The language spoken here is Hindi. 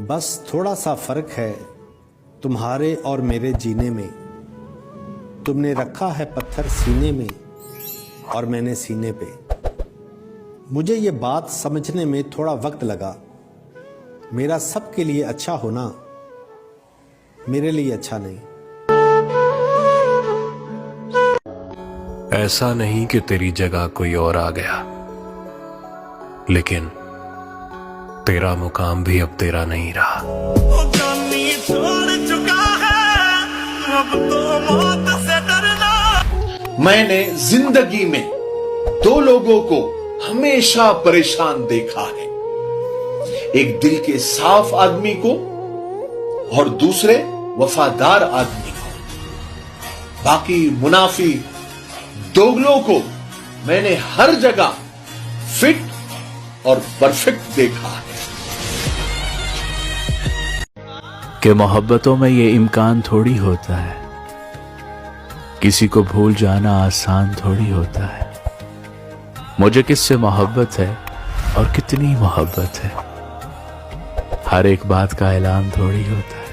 बस थोड़ा सा फर्क है तुम्हारे और मेरे जीने में। तुमने रखा है पत्थर सीने में और मैंने सीने पे। मुझे ये बात समझने में थोड़ा वक्त लगा। मेरा सबके लिए अच्छा होना मेरे लिए अच्छा नहीं। ऐसा नहीं कि तेरी जगह कोई और आ गया, लेकिन तेरा मुकाम भी अब तेरा नहीं रहा। छोड़ चुका है, अब तो मौत से डरना। मैंने जिंदगी में दो लोगों को हमेशा परेशान देखा है, एक दिल के साफ आदमी को और दूसरे वफादार आदमी को। बाकी मुनाफी दोगलों को मैंने हर जगह फिट और परफेक्ट देखा है। कि मोहब्बतों में ये इम्कान थोड़ी होता है, किसी को भूल जाना आसान थोड़ी होता है। मुझे किससे मोहब्बत है और कितनी मोहब्बत है, हर एक बात का ऐलान थोड़ी होता है।